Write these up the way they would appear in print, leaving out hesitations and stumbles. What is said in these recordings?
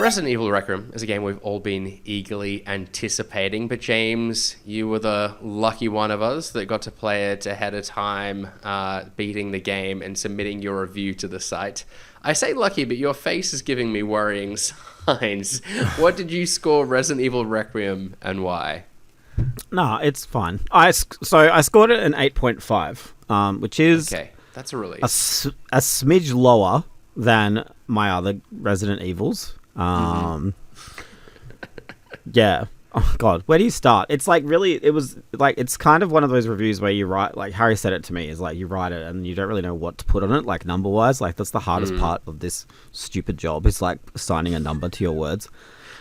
Resident Evil Requiem is a game we've all been eagerly anticipating, but James, you were the lucky one of us that got to play it ahead of time, beating the game and submitting your review to the site. I say lucky, but your face is giving me worrying signs. What did you score Resident Evil Requiem and why? No, it's fine. I scored it an 8.5, which is okay. That's a relief. A smidge lower than my other Resident Evils. Yeah. Oh God, where do you start? It's like really, it was like, it's kind of one of those reviews where you write, like Harry said it to me, is like you write it and you don't really know what to put on it, like number wise. Like that's the hardest part of this stupid job, is like assigning a number to your words.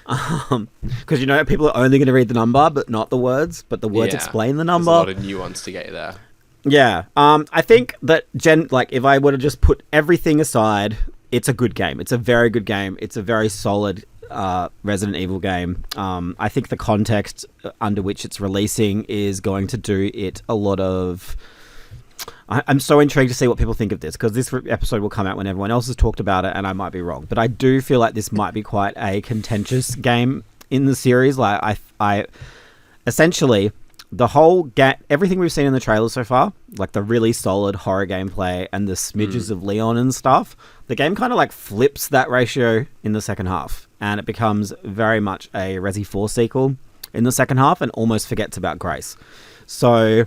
Because people are only going to read the number but not the words, but the words explain the number. There's a lot of nuance to get you there. Yeah. I think that if I were to just put everything aside, it's a good game. It's a very good game. It's a very solid Resident Evil game. I think the context under which it's releasing is going to do it a lot of... I'm so intrigued to see what people think of this, because this episode will come out when everyone else has talked about it, and I might be wrong. But I do feel like this might be quite a contentious game in the series. Like, I essentially... the whole everything we've seen in the trailer so far, like the really solid horror gameplay and the smidges of Leon and stuff, the game kind of like flips that ratio in the second half, and it becomes very much a Resi 4 sequel in the second half and almost forgets about Grace. So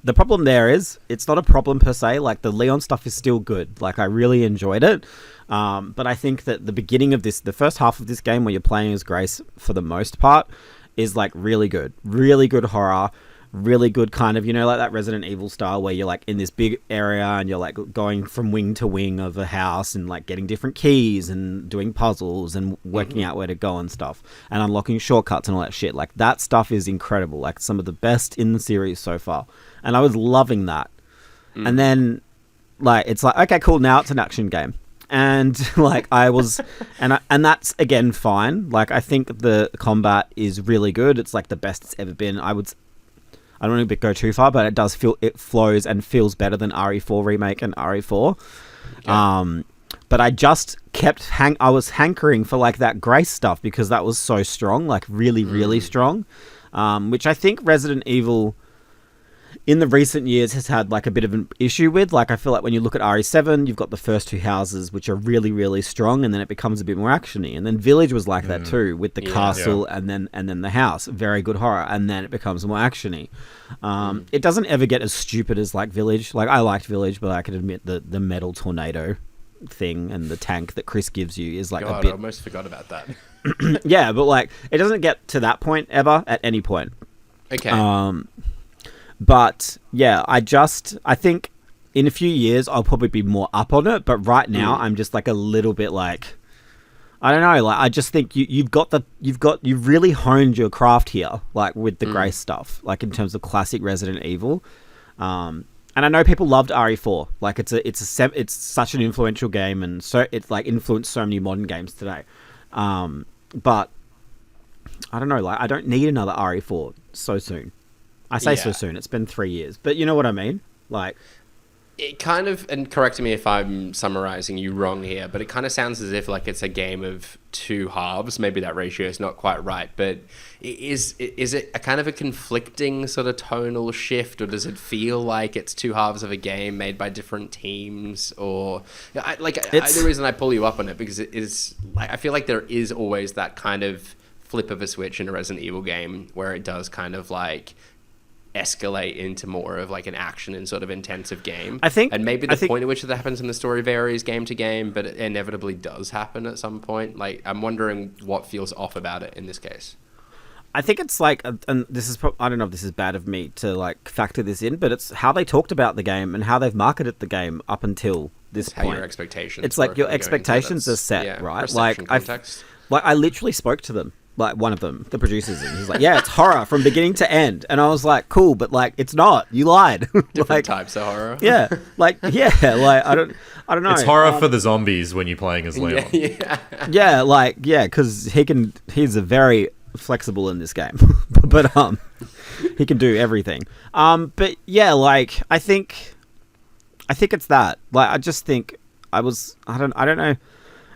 the problem there is, it's not a problem per se. Like the Leon stuff is still good. Like I really enjoyed it. But I think that the beginning of the first half of this game where you're playing as Grace for the most part, is like really good horror, really good kind of, like that Resident Evil style where you're like in this big area and you're like going from wing to wing of a house and like getting different keys and doing puzzles and working out where to go and stuff and unlocking shortcuts and all that shit. Like that stuff is incredible, like some of the best in the series so far, and I was loving that. And then like it's like, okay, cool, now it's an action game. And like I was, and that's again fine. Like I think the combat is really good. It's like the best it's ever been. I don't want to go too far, but it flows and feels better than RE4 remake and RE4. Okay. But I just kept I was hankering for like that Grace stuff because that was so strong, like really, really strong. Which I think Resident Evil in the recent years has had like a bit of an issue with. Like I feel like when you look at RE7, you've got the first two houses which are really, really strong, and then it becomes a bit more actiony. And then Village was like that too, with the castle and then the house, very good horror, and then it becomes more actiony. It doesn't ever get as stupid as like Village. Like I liked Village, but I can admit the metal tornado thing and the tank that Chris gives you is like a bit... I almost forgot about that. Yeah, but like it doesn't get to that point ever at any point. Okay. But yeah, I think in a few years I'll probably be more up on it. But right now I'm just like a little bit like, I don't know. Like I just think you've really honed your craft here, like with the Grace stuff, like in terms of classic Resident Evil. And I know people loved RE4. Like it's such an influential game, and so it's like influenced so many modern games today. But I don't know. Like I don't need another RE4 so soon. I say so soon. It's been 3 years, but you know what I mean. Like, it kind of, and correct me if I'm summarizing you wrong here, but it kind of sounds as if like it's a game of two halves. Maybe that ratio is not quite right, but is it a kind of a conflicting sort of tonal shift, or does it feel like it's two halves of a game made by different teams? Or the reason I pull you up on it because it is like, I feel like there is always that kind of flip of a switch in a Resident Evil game where it does kind of like escalate into more of like an action and sort of intensive game. I think, and maybe the point at which that happens in the story varies game to game, but it inevitably does happen at some point. Like, I'm wondering what feels off about it in this case. I think it's like, and this is, I don't know if this is bad of me to like factor this in, but it's how they talked about the game and how they've marketed the game up until this point. How your expectations. It's like your expectations are set, right? Like I literally spoke to them. Like one of them, the producers, and he's like, "Yeah, it's horror from beginning to end," and I was like, "Cool," but like, it's not. You lied. Different like, types of horror. Like I don't know. It's horror for the zombies when you're playing as Leon. Because he's a very flexible in this game, but he can do everything. But yeah, like I think it's that. Like I just think I don't know.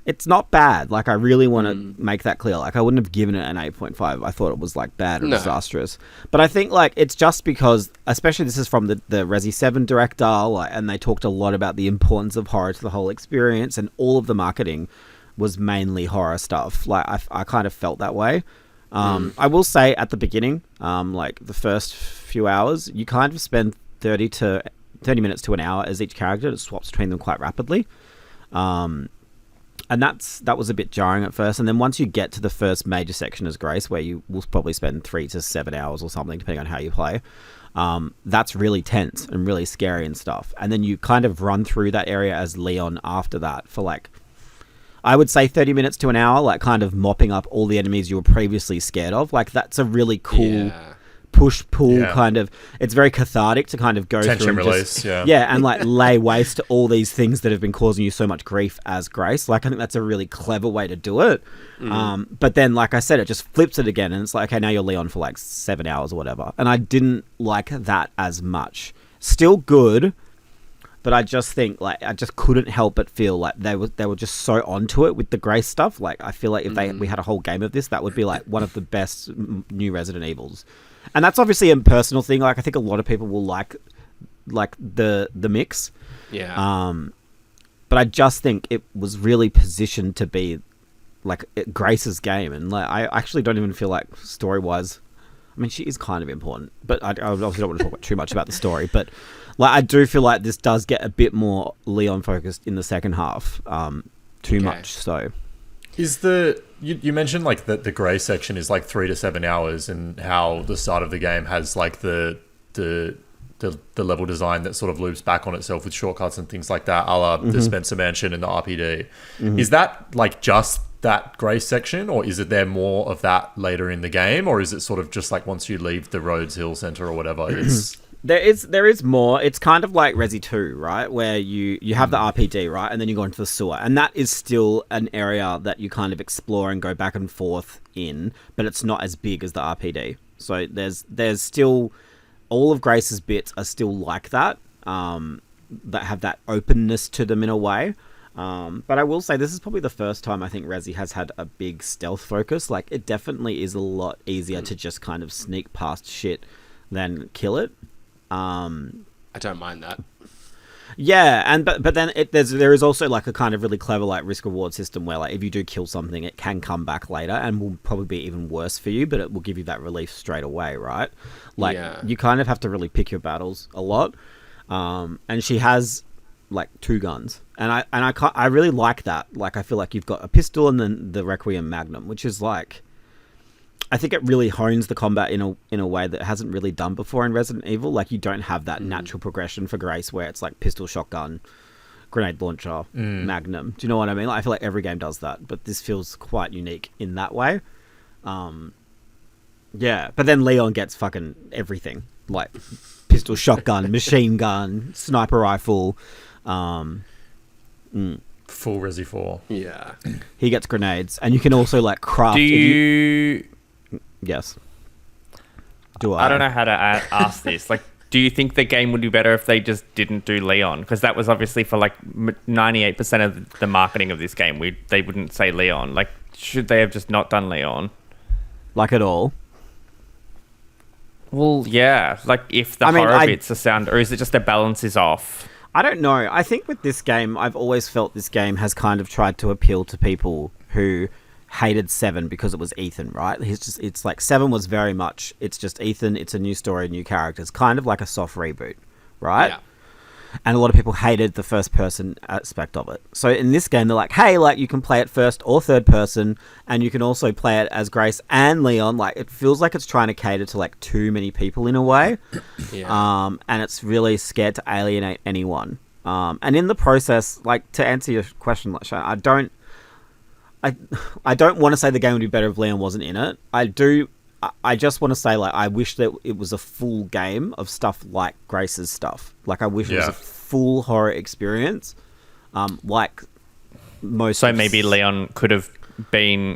It's not bad. Like, I really want to make that clear. Like, I wouldn't have given it an 8.5. I thought it was, like, bad or disastrous. But I think, like, it's just because, especially this is from the Resi 7 director, like, and they talked a lot about the importance of horror to the whole experience, and all of the marketing was mainly horror stuff. Like, I kind of felt that way. I will say at the beginning, like, the first few hours, you kind of spend 30 minutes to an hour as each character. It swaps between them quite rapidly. And that was a bit jarring at first. And then once you get to the first major section as Grace, where you will probably spend 3 to 7 hours or something, depending on how you play, that's really tense and really scary and stuff. And then you kind of run through that area as Leon after that for, like, I would say 30 minutes to an hour, like, kind of mopping up all the enemies you were previously scared of. Like, that's a really cool push-pull kind of... It's very cathartic to kind of go tension through and release, and, like, lay waste to all these things that have been causing you so much grief as Grace. Like, I think that's a really clever way to do it. But then, like I said, it just flips it again, and it's like, okay, now you're Leon for, like, 7 hours or whatever. And I didn't like that as much. Still good, but I just think, like, I just couldn't help but feel like they were just so onto it with the Grace stuff. Like, I feel like if we had a whole game of this, that would be, like, one of the best new Resident Evils. And that's obviously a personal thing. Like, I think a lot of people will like the mix. Yeah. But I just think it was really positioned to be, like, Grace's game. And, like, I actually don't even feel like story-wise... I mean, she is kind of important. But I obviously don't want to talk too much about the story. But, like, I do feel like this does get a bit more Leon-focused in the second half. Too much, so... Is you mentioned, like, the grey section is like 3 to 7 hours, and how the start of the game has, like, the level design that sort of loops back on itself with shortcuts and things like that, a la the Spencer Mansion and the RPD. Is that, like, just that grey section, or is it there more of that later in the game, or is it sort of just like once you leave the Rhodes Hill Centre or whatever, it's... There is more. It's kind of like Resi 2, right? Where you have the RPD, right? And then you go into the sewer. And that is still an area that you kind of explore and go back and forth in, but it's not as big as the RPD. So there's still... All of Grace's bits are still like that, that have that openness to them in a way. But I will say this is probably the first time I think Resi has had a big stealth focus. Like, it definitely is a lot easier to just kind of sneak past shit than kill it. I don't mind that. Yeah, and but then there is also, like, a kind of really clever, like, risk reward system where, like, if you do kill something, it can come back later and will probably be even worse for you, but it will give you that relief straight away, right? Like, you kind of have to really pick your battles a lot. And she has, like, 2 guns, and I really like that. Like, I feel like you've got a pistol and then the Requiem Magnum, which is, like, I think it really hones the combat in a way that hasn't really done before in Resident Evil. Like, you don't have that natural progression for Grace where it's like pistol, shotgun, grenade launcher, Magnum. Do you know what I mean? Like, I feel like every game does that, but this feels quite unique in that way. Yeah, but then Leon gets fucking everything, like pistol, shotgun, machine gun, sniper rifle. Full Resi 4. Yeah. He gets grenades, and you can also, like, craft... Yes. I don't know how to ask this. Like, do you think the game would be better if they just didn't do Leon? Because that was obviously for, like, 98% of the marketing of this game. They wouldn't say Leon. Like, should they have just not done Leon? Like, at all? Well, yeah. Like, if the horror bits are sound... Or is it just the balance is off? I don't know. I think with this game, I've always felt this game has kind of tried to appeal to people who hated 7 because it was Ethan, right? It's like 7 was very much, it's just Ethan, it's a new story, new characters, kind of like a soft reboot, right? Yeah. And a lot of people hated the first person aspect of it. So in this game, they're like, hey, like, you can play it first or third person, and you can also play it as Grace and Leon. Like, it feels like it's trying to cater to, like, too many people in a way. Yeah. And it's really scared to alienate anyone. And in the process, like, to answer your question, like, Shane, I don't want to say the game would be better if Leon wasn't in it. I just want to say, like, I wish that it was a full game of stuff like Grace's stuff. Like, I wish it was a full horror experience. Like most. So maybe Leon could have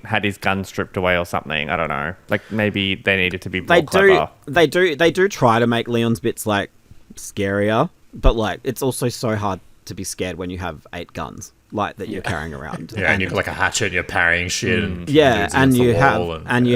had his gun stripped away or something. I don't know. Like, maybe they needed to be more clever. They do try to make Leon's bits, like, scarier, but, like, it's also so hard to be scared when you have 8 guns like that you're carrying around. Yeah, and you've got like a hatchet and you're parrying shit. And you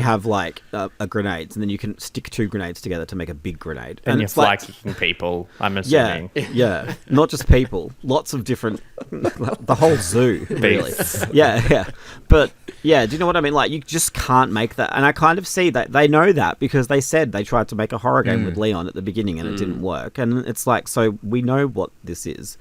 have like a grenades, and then you can stick 2 grenades together to make a big grenade. And you're fly kicking people, I'm assuming. Yeah, not just people, lots of different, the whole zoo, really. Yeah. But yeah, do you know what I mean? Like, you just can't make that. And I kind of see that they know that, because they said they tried to make a horror game with Leon at the beginning and it didn't work. And it's like, so we know what this is.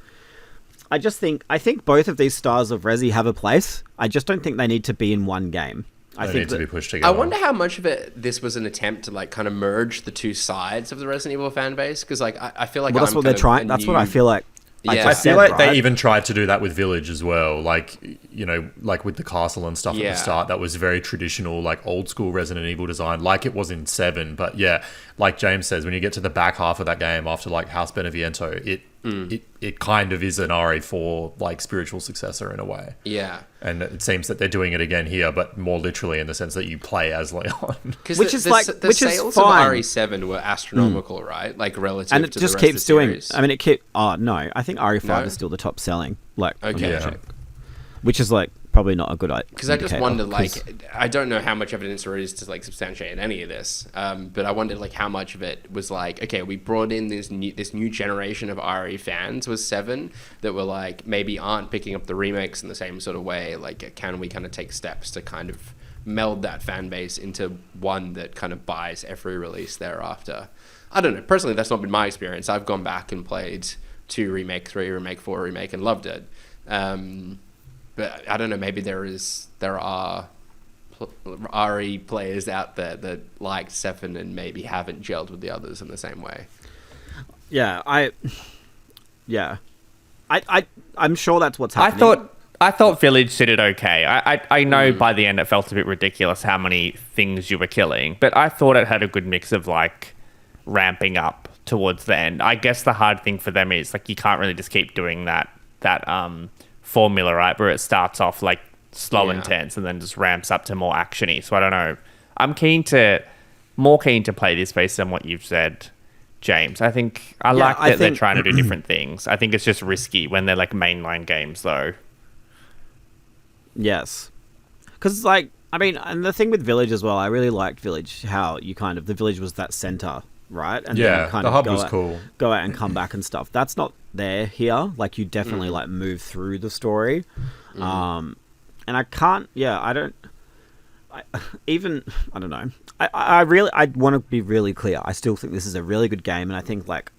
I think both of these styles of Resi have a place. I just don't think they need to be in one game. I think need to be pushed together. I wonder how much of it this was an attempt to like kind of merge the two sides of the Resident Evil fan base, because like I feel like that's what they're trying. That's what I feel like. I feel like they even tried to do that with Village as well. Like, you know, like with the castle and stuff at the start, that was very traditional, like old school Resident Evil design, like it was in 7. But yeah, like James says, when you get to the back half of that game after like House Beneviento, it kind of is an RE4 like spiritual successor in a way. Yeah. And it seems that they're doing it again here, but more literally in the sense that you play as Leon. Which is fine. The sales of RE7 were astronomical, right? Like relative to the rest of the series. And it just keeps doing. I mean, Oh no, I think RE5 is still the top selling. Like, okay, which is like probably not a good idea. Because I just wondered, like, I don't know how much evidence there is to like substantiate any of this, but I wondered like how much of it was like, okay, we brought in this new generation of RE fans with 7 that were like maybe aren't picking up the remakes in the same sort of way. Like, can we kind of take steps to kind of meld that fan base into one that kind of buys every release thereafter? I don't know. Personally, that's not been my experience. I've gone back and played 2 remake, 3 remake, 4 remake, and loved it. But I don't know, maybe there are RE players out there that like 7 and maybe haven't gelled with the others in the same way. I'm sure that's what's happening. I thought Village did it okay. I know by the end it felt a bit ridiculous how many things you were killing, but I thought it had a good mix of like ramping up towards the end. I guess the hard thing for them is like you can't really just keep doing that formula, right, where it starts off like slow and tense and then just ramps up to more actiony. So I don't know. I'm more keen to play this based on what you've said, James. I think I like that they're trying to do different things. I think it's just risky when they're like mainline games though. Yes. Because like, I mean, and the thing with Village as well, I really liked Village, how you kind of, the Village was that center, right? And yeah, then you kind the of hub was cool. Go out and come back and stuff. That's not there here. Like, you definitely like move through the story. And I can't, I don't know. I want to be really clear. I still think this is a really good game, and I think like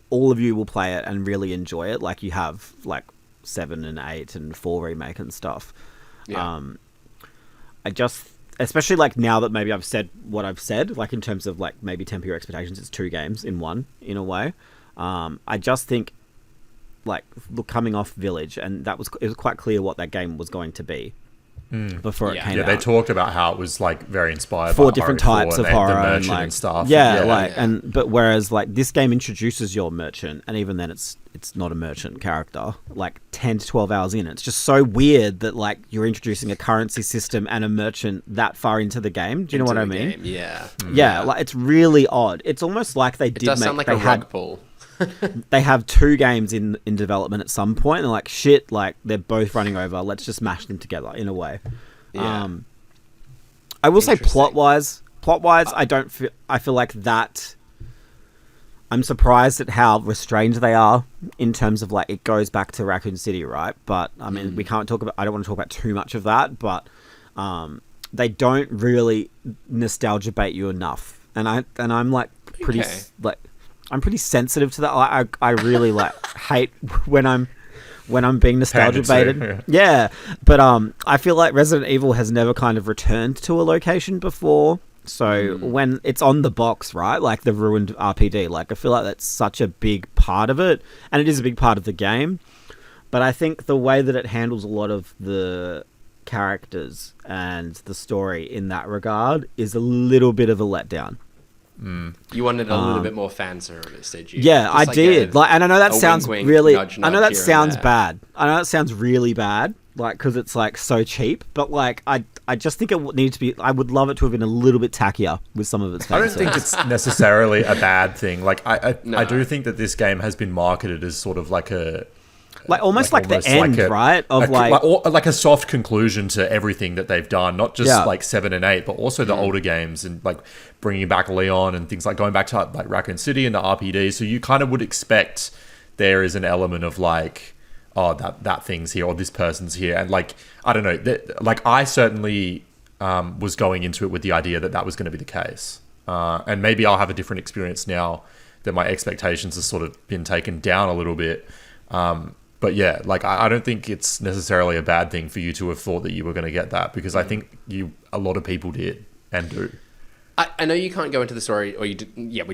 all of you will play it and really enjoy it. Like you have like 7 and 8 and 4 remake and stuff. Yeah. I just, especially like now that maybe I've said what I've said, like in terms of like maybe temper your expectations, it's 2 games in one in a way. I just think like coming off Village, and it was quite clear what that game was going to be before it came out. Yeah, they talked about how it was like very inspired 4 by different RE4 types of horror the merchant and like and stuff. But whereas like this game introduces your merchant, and even then it's not a merchant character, like 10 to 12 hours in. It's just so weird that like you're introducing a currency system and a merchant that far into the game. Do you know what I mean? Yeah, like it's really odd. It's almost like they did it does sound like a rug pull. They have 2 games in development at some point, and they're like, shit, like they're both running over, let's just mash them together in a way. I will say plot wise I feel like that I'm surprised at how restrained they are in terms of like it goes back to Raccoon City, right? But I mean I don't want to talk about too much of that, but they don't really nostalgia bait you enough, and I'm like pretty like I'm pretty sensitive to that. I really like hate when I'm being nostalgia baited. Yeah. But I feel like Resident Evil has never kind of returned to a location before. So when it's on the box, right, like the ruined RPD, like I feel like that's such a big part of it, and it is a big part of the game. But I think the way that it handles a lot of the characters and the story in that regard is a little bit of a letdown. You wanted a little bit more fan service, did you? Yeah, I did. And I know that sounds really. I know that sounds bad. I know that sounds really bad, like because it's like so cheap. But like, I just think it would need to be. I would love it to have been a little bit tackier with some of its. I don't think it's necessarily a bad thing. Like I do think that this game has been marketed as sort of like a like almost like the almost end, right? Of like a soft conclusion to everything that they've done, not just like 7 and 8, but also the older games, and like bringing back Leon and things like going back to like Raccoon City and the RPD. So you kind of would expect there is an element of like, oh, that thing's here or this person's here, and like I don't know, like I certainly was going into it with the idea that was going to be the case, and maybe I'll have a different experience now that my expectations have sort of been taken down a little bit. But yeah, like I don't think it's necessarily a bad thing for you to have thought that you were going to get that, because I think a lot of people did and do. I know you can't go into the story, or we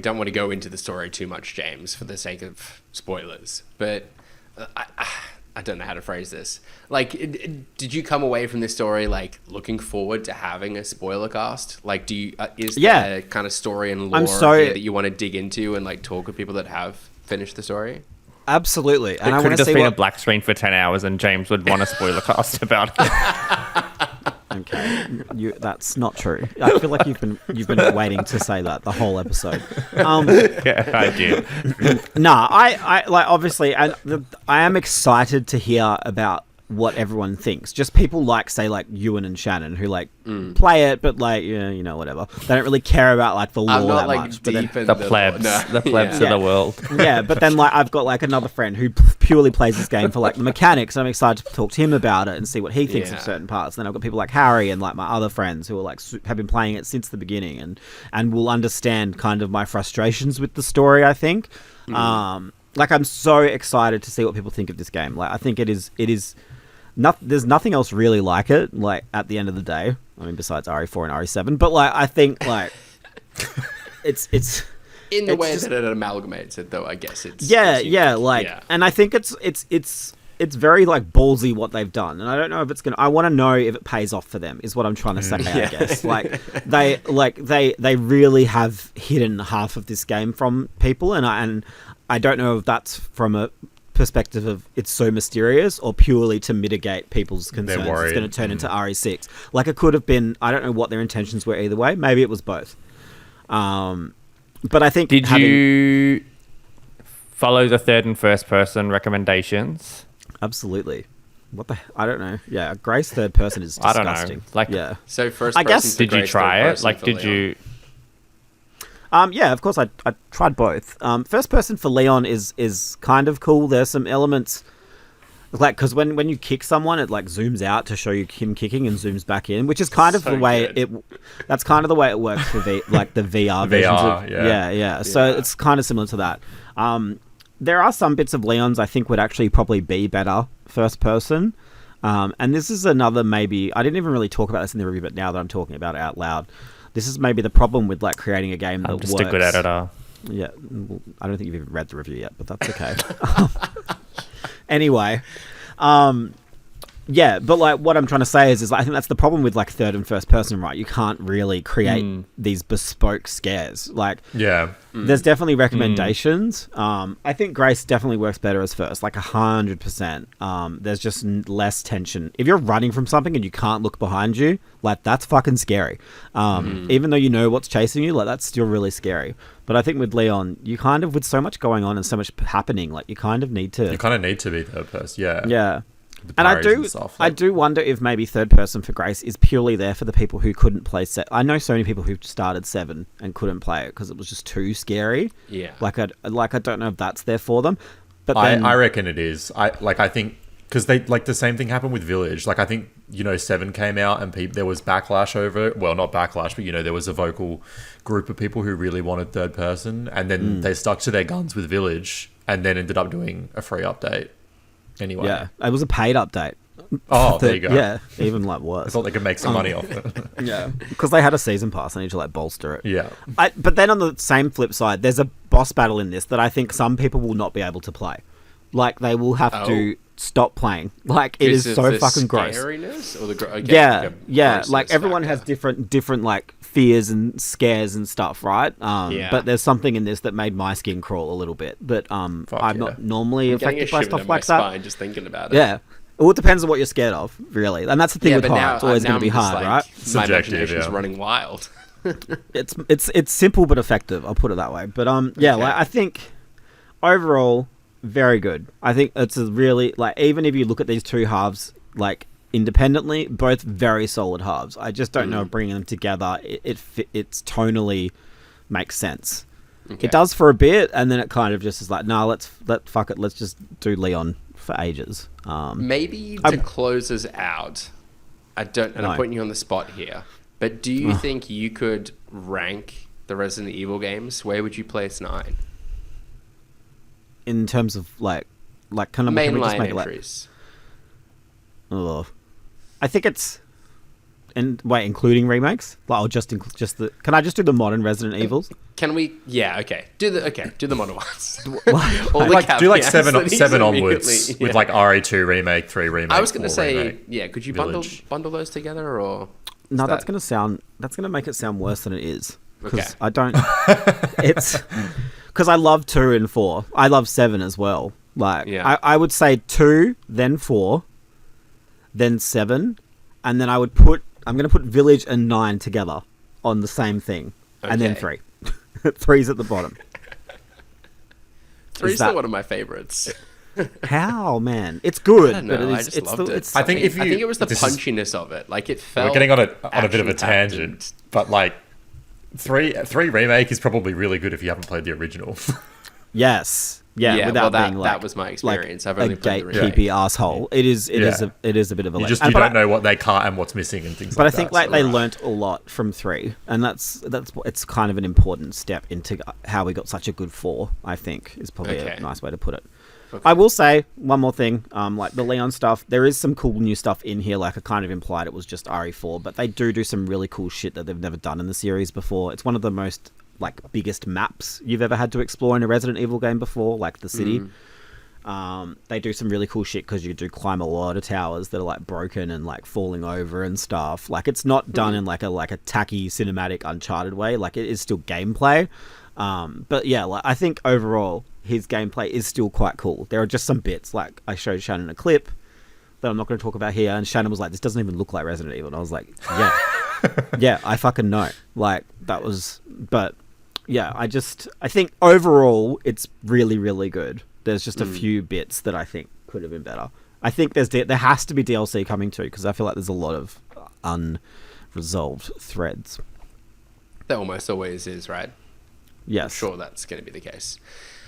don't want to go into the story too much, James, for the sake of spoilers. But I don't know how to phrase this. Like, did you come away from this story like looking forward to having a spoiler cast? Like, is there kind of story and lore here that you want to dig into and like talk with people that have finished the story? Absolutely. And it could have just been a black screen for 10 hours and James would want a spoiler cast about it. Okay, that's not true. I feel like you've been waiting to say that the whole episode. Yeah, I did. Nah, I like obviously, and I am excited to hear about what everyone thinks. Just people like, say, like Ewan and Shannon, who like play it, but like whatever. They don't really care about like the lore that much. But then, the plebs of the world. Yeah, but then like I've got like another friend who purely plays this game for like the mechanics. I'm excited to talk to him about it and see what he thinks of certain parts. And then I've got people like Harry and like my other friends who are like have been playing it since the beginning and will understand kind of my frustrations with the story, I think. Like I'm so excited to see what people think of this game. Like I think it is there's nothing else really like it, like at the end of the day. I mean, besides RE4 and RE7, but like I think like it's in the way that it amalgamates it, though. I guess it's and I think it's very like ballsy what they've done, and I don't know if it's gonna. I want to know if it pays off for them. Is what I'm trying to say. I guess they really have hidden half of this game from people, and I don't know if that's from a perspective of it's so mysterious or purely to mitigate people's concerns. It's going to turn into RE6. Like it could have been. I don't know what their intentions were either way. Maybe it was both. But I think did you follow the third and first person recommendations? Absolutely. I don't know. Yeah, Grace third person is disgusting. I don't know. Like, yeah. So first I guess. Did you try it? Like, did you? Yeah, of course I tried both. First person for Leon is kind of cool. There's some elements like because when you kick someone, it like zooms out to show you him kicking and zooms back in, which is kind of the way that's kind of the way it works for the VR versions. Yeah. So it's kind of similar to that. There are some bits of Leon's I think would actually probably be better first person. And this is another maybe I didn't even really talk about this in the review, but now that I'm talking about it out loud. This is maybe the problem with like creating a game that just works. a good editor. Yeah, I don't think you've even read the review yet, but that's okay. Anyway, yeah, but like what I'm trying to say is I think that's the problem with like third and first person, right? You can't really create these bespoke scares. Like, there's definitely recommendations. I think Grace definitely works better as first, like 100%. There's just less tension. If you're running from something and you can't look behind you, like that's fucking scary. Even though you know what's chasing you, like that's still really scary. But I think with Leon, you kind of with so much going on and so much happening, like you kind of need to be third person. Yeah. Yeah. And I do wonder if maybe third person for Grace is purely there for the people who couldn't play set. I know so many people who started 7 and couldn't play it because it was just too scary. Yeah. Like I don't know if that's there for them. But then, I reckon it is. I think because they like the same thing happened with Village. Like I think 7 came out and there was backlash over it. Well, not backlash, but there was a vocal group of people who really wanted third person, and then they stuck to their guns with Village, and then ended up doing a free update. Anyway. Yeah, it was a paid update. Oh, there you go. Yeah, even like worse. I thought they could make some money off it. Yeah, because they had a season pass. I need to like bolster it. Yeah. But then on the same flip side, there's a boss battle in this that I think some people will not be able to play. Like they will have to stop playing. Like it is so fucking gross. Scariness or the yeah. Like everyone has different like fears and scares and stuff, right? But there's something in this that made my skin crawl a little bit. But I'm not normally affected by stuff like that. Just thinking about it. Yeah. Well, it depends on what you're scared of, really, and that's the thing with horror. It's always going to be hard, right? My imagination's running wild. It's simple but effective. I'll put it that way. But like I think overall, very good. I think it's a really, like, even if you look at these two halves, like, independently, both very solid halves. I just don't know if bringing them together, it's tonally makes sense. Okay. It does for a bit, and then it kind of just is like, nah, fuck it, let's just do Leon for ages. Maybe to close us out, I'm putting you on the spot here, but do you think you could rank the Resident Evil games? Where would you place 9? In terms of, like kind of... mainline entries. I think it's... including remakes? Like, or just the... Can I just do the modern Resident Evils? Can we? Yeah, okay. Do the modern ones. Do like 7 onwards with like RE2 remake, 3 remake. I was going to say, remake, yeah. Could you bundle those together, or? No, that's going to make it sound worse than it is. Because okay. I don't... It's... Because I love 2 and 4. I love 7 as well. Like, yeah. I would say 2, then 4, then 7, and then I'm going to put Village and 9 together on the same thing, and then 3. 3's at the bottom. 3's still one of my favorites. How, man? It's good. I don't know. I just loved it. I think it was the punchiness of it. Like, it felt... We're getting on a bit of a tangent, but like... 3 remake is probably really good if you haven't played the original. Yes. Yeah, without being like... That was my experience. I've only played the remake. Gatekeepy asshole. It is a bit of a... You don't know what they can't and what's missing and things like that. But I think they learnt a lot from 3. And it's kind of an important step into how we got such a good 4, I think, is probably a nice way to put it. Okay. I will say one more thing, like the Leon stuff, there is some cool new stuff in here, like I kind of implied it was just RE4, but they do some really cool shit that they've never done in the series before. It's one of the most, like, biggest maps you've ever had to explore in a Resident Evil game before, like the city. They do some really cool shit because you do climb a lot of towers that are, like, broken and, like, falling over and stuff. Like, it's not done in, like a tacky cinematic Uncharted way. Like, it is still gameplay. But yeah, like, I think overall his gameplay is still quite cool. There are just some bits, like I showed Shannon a clip that I'm not going to talk about here, and Shannon was like, this doesn't even look like Resident Evil, and I was like, yeah. Yeah, I fucking know. Like, that was... But yeah, I think overall it's really, really good. There's just a few bits that I think could have been better. I think there has to be DLC coming too, because I feel like there's a lot of unresolved threads. There almost always is, right? Yes. I'm sure that's going to be the case.